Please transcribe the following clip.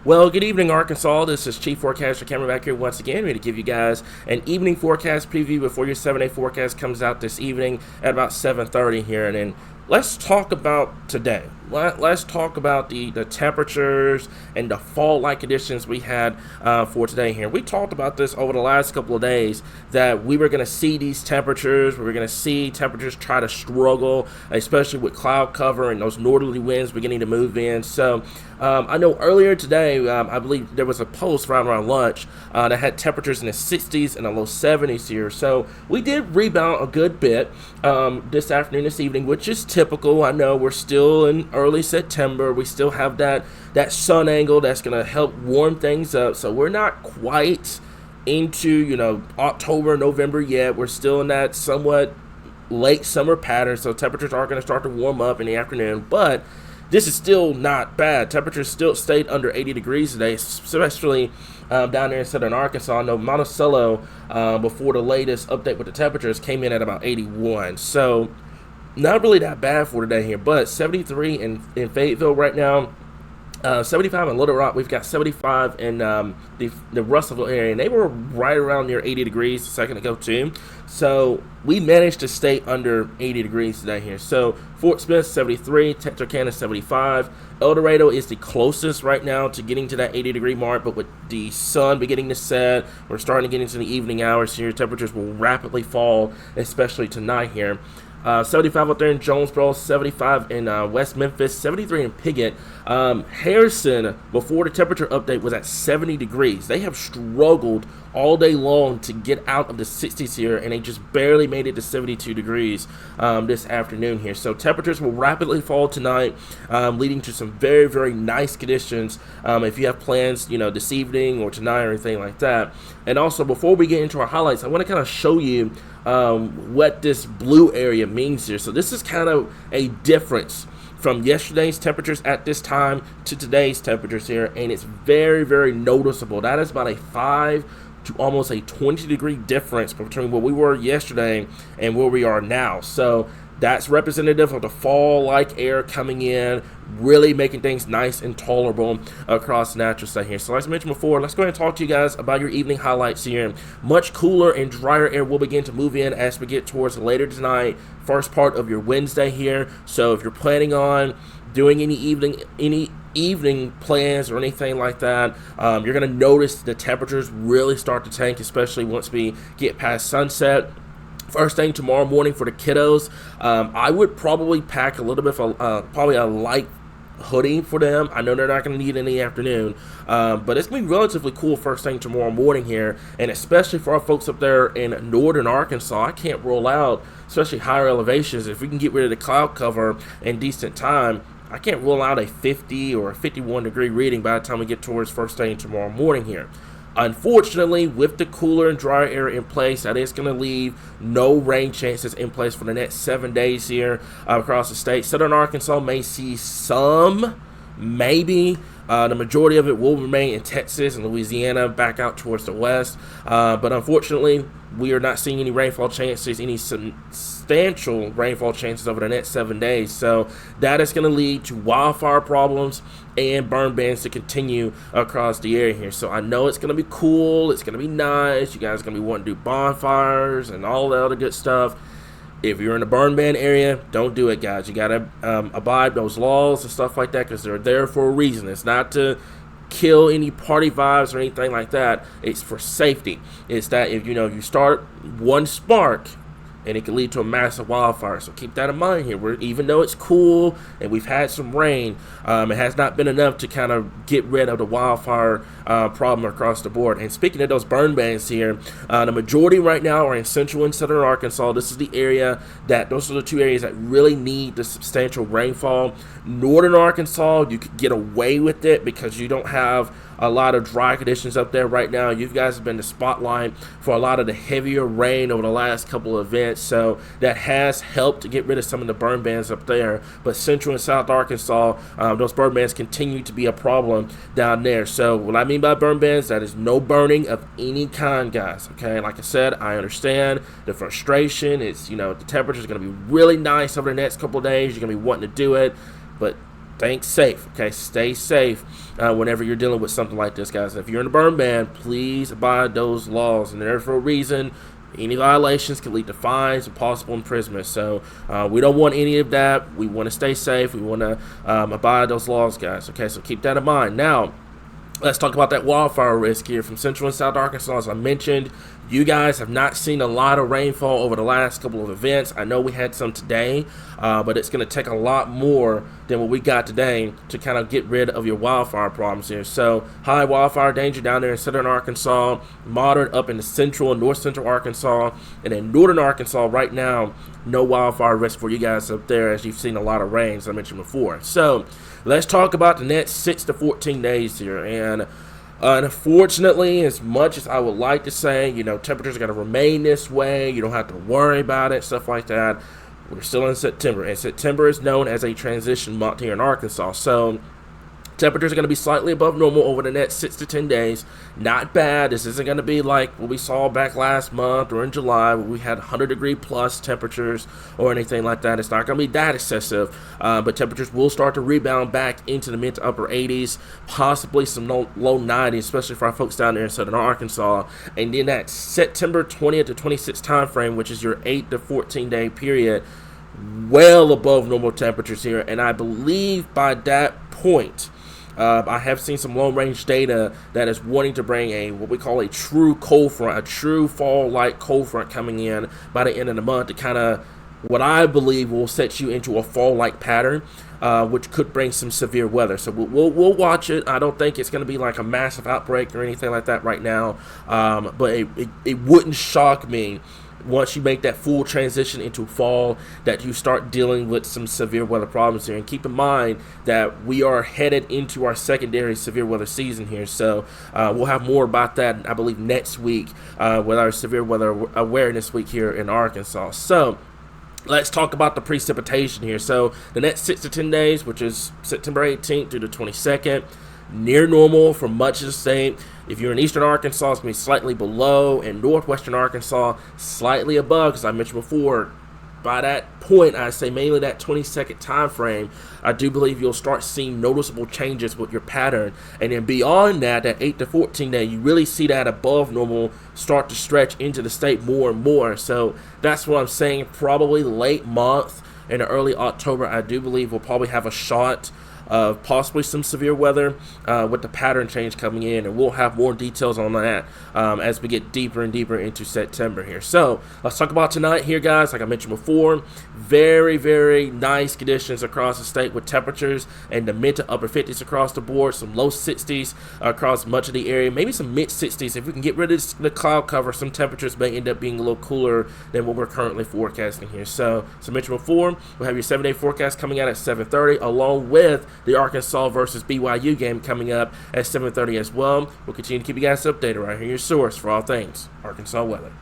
Well, good evening, Arkansas. This is Chief Forecaster Cameron back here once again. We're going to give you guys an evening forecast preview before your 7-day forecast comes out this evening at about 7:30 here. And then let's talk about today. Let's talk about the temperatures and the fall-like conditions we had for today here. We talked about this over the last couple of days that we were going to see these temperatures. We were going to see temperatures try to struggle, especially with cloud cover and those northerly winds beginning to move in. So I know earlier today, I believe there was a post right around lunch that had temperatures in the 60s and the low 70s here. So we did rebound a good bit this afternoon, this evening, which is typical. I know we're still in early September. We still have that sun angle that's going to help warm things up. So we're not quite into, October, November yet. We're still in that somewhat late summer pattern. So temperatures are going to start to warm up in the afternoon, but this is still not bad. Temperatures still stayed under 80 degrees today, especially down there in southern Arkansas. I know Monticello, before the latest update with the temperatures, came in at about 81. So not really that bad for today here, but 73 in Fayetteville right now. 75 in Little Rock. We've got 75 in the Russellville area, and they were right around near 80 degrees a second ago too. So we managed to stay under 80 degrees today here. So Fort Smith 73, Texarkana 75. El Dorado is the closest right now to getting to that 80 degree mark, but with the sun beginning to set, we're starting to get into the evening hours here. Temperatures will rapidly fall, especially tonight here. 75 up there in Jonesboro, 75 in West Memphis, 73 in Piggott. Harrison, before the temperature update, was at 70 degrees. They have struggled all day long to get out of the 60s here, and they just barely made it to 72 degrees this afternoon here. So temperatures will rapidly fall tonight, leading to some very, very nice conditions if you have plans, this evening or tonight or anything like that. And also, before we get into our highlights, I want to kind of show you what this blue area means here. So this is kind of a difference from yesterday's temperatures at this time to today's temperatures here, and it's very, very noticeable. That is about a 5 to almost a 20 degree difference between where we were yesterday and where we are now. So that's representative of the fall-like air coming in, really making things nice and tolerable across the natural state here. So like I mentioned before, let's go ahead and talk to you guys about your evening highlights here. Much cooler and drier air will begin to move in as we get towards later tonight, first part of your Wednesday here. So if you're planning on doing any evening plans or anything like that, you're going to notice the temperatures really start to tank, especially once we get past sunset. First thing tomorrow morning for the kiddos, I would probably pack a little bit of probably a light hoodie for them. I know they're not going to need it in the afternoon, but it's going to be relatively cool first thing tomorrow morning here, and especially for our folks up there in northern Arkansas. I can't rule out, especially higher elevations, if we can get rid of the cloud cover in decent time, I can't rule out a 50 or a 51 degree reading by the time we get towards first thing tomorrow morning here. Unfortunately, with the cooler and drier air in place, that is going to leave no rain chances in place for the next 7 days here across the state. Southern Arkansas may see some, maybe. The majority of it will remain in Texas and Louisiana, back out towards the west. But unfortunately, we are not seeing any rainfall chances, any substantial rainfall chances over the next 7 days. So that is going to lead to wildfire problems and burn bans to continue across the area here. So I know it's going to be cool. It's going to be nice. You guys are going to be wanting to do bonfires and all the other good stuff. If you're in the burn ban area, don't do it, guys. You got to abide those laws and stuff like that, because they're there for a reason. It's not to kill any party vibes or anything like that. It's for safety. It's that if you start one spark, and it can lead to a massive wildfire. So keep that in mind here. Even though it's cool and we've had some rain, it has not been enough to kind of get rid of the wildfire problem across the board. And speaking of those burn bans here, the majority right now are in central and southern Arkansas. This is the area those are the two areas that really need the substantial rainfall. Northern Arkansas, you could get away with it because you don't have a lot of dry conditions up there right now. You guys have been the spotlight for a lot of the heavier rain over the last couple of events, so that has helped to get rid of some of the burn bans up there. But central and south Arkansas, those burn bans continue to be a problem down there. So what I mean by burn bans, that is no burning of any kind, guys. Okay, like I said, I understand the frustration. It's the temperature is going to be really nice over the next couple of days. You're going to be wanting to do it, but think safe, okay? Stay safe whenever you're dealing with something like this, guys. If you're in a burn ban, please abide those laws, and they're there for a reason. Any violations can lead to fines and possible imprisonment. So we don't want any of that. We want to stay safe. We want to abide those laws, guys. Okay, so keep that in mind. Now, let's talk about that wildfire risk here from Central and South Arkansas. As I mentioned, you guys have not seen a lot of rainfall over the last couple of events. I know we had some today, but it's going to take a lot more than what we got today to kind of get rid of your wildfire problems here. So high wildfire danger down there in southern Arkansas, moderate up in the central and north central Arkansas, and in northern Arkansas right now, no wildfire risk for you guys up there, as you've seen a lot of rain, as I mentioned before. So let's talk about the next 6 to 14 days here. And unfortunately, as much as I would like to say, temperatures are going to remain this way, you don't have to worry about it, stuff like that, we're still in September, and September is known as a transition month here in Arkansas. So temperatures are going to be slightly above normal over the next 6 to 10 days. Not bad. This isn't going to be like what we saw back last month or in July where we had 100-degree plus temperatures or anything like that. It's not going to be that excessive, but temperatures will start to rebound back into the mid to upper 80s, possibly some low 90s, especially for our folks down there in southern Arkansas. And then that September 20th to 26th time frame, which is your 8 to 14-day period, well above normal temperatures here. And I believe by that point, I have seen some long-range data that is wanting to bring what we call a true cold front, a true fall-like cold front coming in by the end of the month to kind of, what I believe will set you into a fall-like pattern, which could bring some severe weather. So we'll watch it. I don't think it's going to be like a massive outbreak or anything like that right now, but it wouldn't shock me once you make that full transition into fall that you start dealing with some severe weather problems here. And keep in mind that we are headed into our secondary severe weather season here. So we'll have more about that, I believe, next week with our severe weather awareness week here in Arkansas. So let's talk about the precipitation here. So the next 6 to 10 days, which is September 18th through the 22nd, near normal for much of the state. If you're in eastern Arkansas, it's going to be slightly below, and northwestern Arkansas, slightly above, because I mentioned before, by that point, I say mainly that 22nd time frame, I do believe you'll start seeing noticeable changes with your pattern. And then beyond that, that 8 to 14 day, you really see that above normal start to stretch into the state more and more. So that's what I'm saying. Probably late month and early October, I do believe we'll probably have a shot of possibly some severe weather with the pattern change coming in, and we'll have more details on that as we get deeper and deeper into September here. So let's talk about tonight here, guys. Like I mentioned before, very, very nice conditions across the state with temperatures in the mid to upper 50s across the board, some low 60s across much of the area, maybe some mid 60s. If we can get rid of the cloud cover, some temperatures may end up being a little cooler than what we're currently forecasting here. So as I mentioned before, we'll have your 7-day forecast coming out at 7:30, along with the Arkansas versus BYU game coming up at 7:30 as well. We'll continue to keep you guys updated right here, your source for all things Arkansas weather.